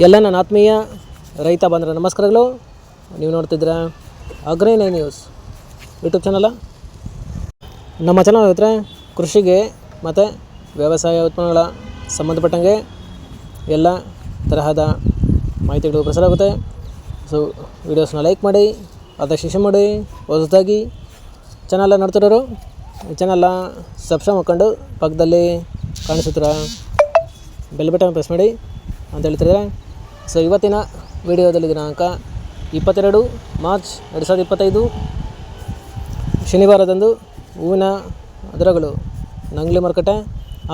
ಎಲ್ಲ ನನ್ನ ಆತ್ಮೀಯ ರೈತ ಬಾಂಧವರ ನಮಸ್ಕಾರಗಳು. ನೀವು ನೋಡ್ತಿದ್ದೀರಾ ಅಗ್ರಿ9 ನ್ಯೂಸ್ ಯೂಟ್ಯೂಬ್ ಚಾನಲ. ನಮ್ಮ ಚಾನಲ್ ಹತ್ರ ಕೃಷಿಗೆ ಮತ್ತು ವ್ಯವಸಾಯ ಉತ್ಪನ್ನಗಳ ಸಂಬಂಧಪಟ್ಟಂಗೆ ಎಲ್ಲ ತರಹದ ಮಾಹಿತಿಗಳು ಪ್ರಸಾರ ಆಗುತ್ತೆ. ಸೊ ವಿಡಿಯೋಸ್ನ ಲೈಕ್ ಮಾಡಿ, ಆದಷ್ಟು ಶೇರ್ ಮಾಡಿ. ಹೊಸದಾಗಿ ಚಾನಲ್ ನೋಡ್ತಿರೋರು ಚಾನಲ್ನ ಸಬ್ಸ್ಕ್ರೈಬ್ ಮಾಡ್ಕೊಂಡು ಪಕ್ಕದಲ್ಲಿ ಕಾಣಿಸುತ್ತೀರ ಬೆಲ್ ಬಟನ್ ಪ್ರೆಸ್ ಮಾಡಿ ಅಂತ ಹೇಳ್ತಿದ್ದಾರೆ. ಸೊ ಇವತ್ತಿನ ವಿಡಿಯೋದಲ್ಲಿ ದಿನಾಂಕ 22 ಮಾರ್ಚ್ 2025 ಶನಿವಾರದಂದು ಹೂವಿನ ದರಗಳು ನಂಗ್ಲಿ ಮಾರುಕಟ್ಟೆ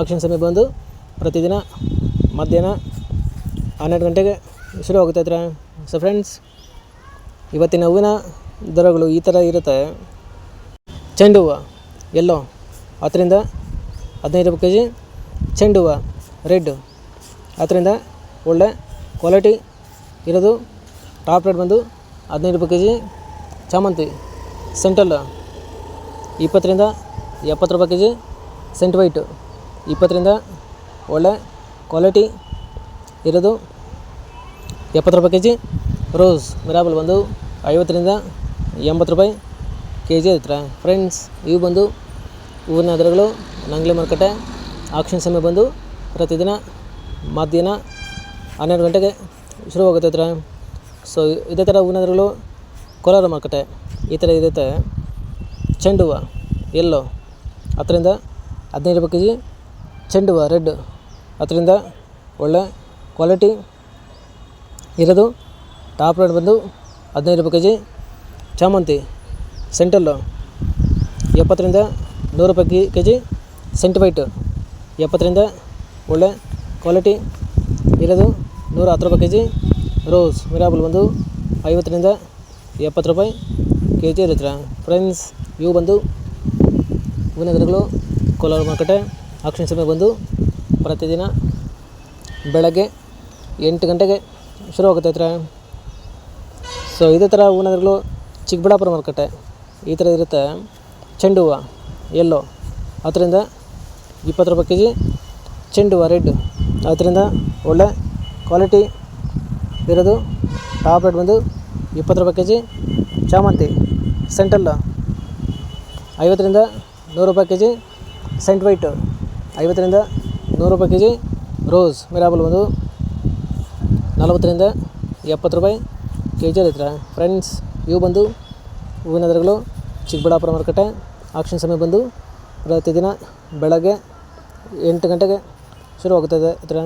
ಆಕ್ಷನ್ ಸಮಯ ಬಂದು ಪ್ರತಿದಿನ ಮಧ್ಯಾಹ್ನ 12 ಗಂಟೆಗೆ ಶುರು ಆಗುತ್ತೆ ಹತ್ರ. ಸೊ ಫ್ರೆಂಡ್ಸ್, ಇವತ್ತಿನ ಹೂವಿನ ದರಗಳು ಈ ಥರ ಇರುತ್ತೆ. ಚೆಂಡು ಹೂವು ಎಲ್ಲೋ 10ರಿಂದ 15 ರೂಪಾಯಿ ಕೆ ಜಿ. ಚೆಂಡು ಹೂವು ರೆಡ್ 10ರಿಂದ ಒಳ್ಳೆ ಕ್ವಾಲಿಟಿ ಇರೋದು ಟಾಪ್ ರೇಟ್ ಬಂದು 15 ರೂಪಾಯಿ ಕೆ ಜಿ. ಚಾಮಂತಿ ಸೆಂಟಲ್ 20ರಿಂದ 70 ರೂಪಾಯಿ ಕೆ ಜಿ. ಸೆಂಟ್ ವೈಟ್ 20ರಿಂದ ಒಳ್ಳೆ ಕ್ವಾಲಿಟಿ ಇರೋದು 70 ರೂಪಾಯಿ ಕೆ ಜಿ. ರೋಸ್ ಮಿರಾಬಲ್ ಬಂದು 50ರಿಂದ 80 ರೂಪಾಯಿ ಕೆ ಜಿ ಇರ್ತಾರೆ. ಫ್ರೆಂಡ್ಸ್, ಇವು ಬಂದು ಹೂವಿನ ದರಗಳು ನಂಗ್ಲಿ ಮಾರುಕಟ್ಟೆ ಆಕ್ಷನ್ ಸಮಯ ಬಂದು ಪ್ರತಿದಿನ ಮಧ್ಯಾಹ್ನ 12 ಗಂಟೆಗೆ ಶುರುವಾಗುತ್ತೆ ಹತ್ರ. ಸೊ ಇದೇ ಥರ ಹೂವಿನ ದರಗಳು ಕೋಲಾರ ಮಾರುಕಟ್ಟೆ ಈ ಥರ ಇರುತ್ತೆ. ಚೆಂಡು ಹೂವು ಎಲ್ಲೋ 10ರಿಂದ 15 ರೂಪಾಯಿ ಕೆ ಜಿ. ಚೆಂಡು ಹೂವು ರೆಡ್ 10ರಿಂದ ಒಳ್ಳೆ ಕ್ವಾಲಿಟಿ ಇರೋದು ಟಾಪ್ ರೇಟ್ ಬಂದು 15 ರೂಪಾಯಿ ಕೆ ಜಿ. ಚಾಮಂತಿ ಸೆಂಟಲ್ಲು 70ರಿಂದ 100 ರೂಪಾಯಿ ಕೆ ಜಿ. ಸೆಂಟ್ ವೈಟ್ 70ರಿಂದ ಒಳ್ಳೆ ಕ್ವಾಲಿಟಿ ಇರೋದು 110 ರೂಪಾಯಿ ಕೆ ಜಿ. ರೋಸ್ ಮಿರಾಬಲ್ ಬಂದು 50ರಿಂದ 70 ರೂಪಾಯಿ ಕೆ ಜಿ ಇರುತ್ತೆ. ಫ್ರೆಂಡ್ಸ್, ಇವು ಬಂದು ಹೂವಿನ ದರಗಳು ಕೋಲಾರ ಮಾರುಕಟ್ಟೆ ಆಕ್ಷನ್ ಸಮಯ ಬಂದು ಪ್ರತಿದಿನ ಬೆಳಗ್ಗೆ 8 ಗಂಟೆಗೆ ಶುರುವಾಗುತ್ತೆ ಹತ್ರ. ಸೊ ಇದೇ ಥರ ಹೂವಿನ ದರಗಳು ಚಿಕ್ಕಬಳ್ಳಾಪುರ ಮಾರುಕಟ್ಟೆ ಈ ಥರ ಇರುತ್ತೆ. ಚೆಂಡು ಹೂವು ಎಲ್ಲೋ 10ರಿಂದ 20 ರೂಪಾಯಿ ಕೆ ಜಿ. ಚೆಂಡು ಹೂವು ರೆಡ್ 10ರಿಂದ ಒಳ್ಳೆ ಕ್ವಾಲಿಟಿ ಇರೋದು ಟಾಪ್ ರೇಟ್ ಬಂದು 20 ರೂಪಾಯಿ ಕೆ ಜಿ. ಚಾಮಂತಿ ಸೆಂಟಲ್ 50ರಿಂದ 100 ರೂಪಾಯಿ ಕೆ ಜಿ. ಸೆಂಟ್ ವೈಟ್ 50ರಿಂದ 100 ರೂಪಾಯಿ ಕೆ ಜಿ. ರೋಸ್ ಮಿರಾಬಲ್ ಬಂದು 40ರಿಂದ 70 ರೂಪಾಯಿ ಕೆ ಜಿ ಇರುತ್ತೆ. ಫ್ರೆಂಡ್ಸ್, ಇವು ಬಂದು ಹೂವಿನ ದರಗಳು ಚಿಕ್ಕಬಳ್ಳಾಪುರ ಮಾರುಕಟ್ಟೆ ಆಕ್ಷನ್ ಸಮಯ ಬಂದು ಪ್ರತಿದಿನ ಬೆಳಗ್ಗೆ 8 ಗಂಟೆಗೆ ಶುರುವಾಗುತ್ತದೆ ಹತ್ರ.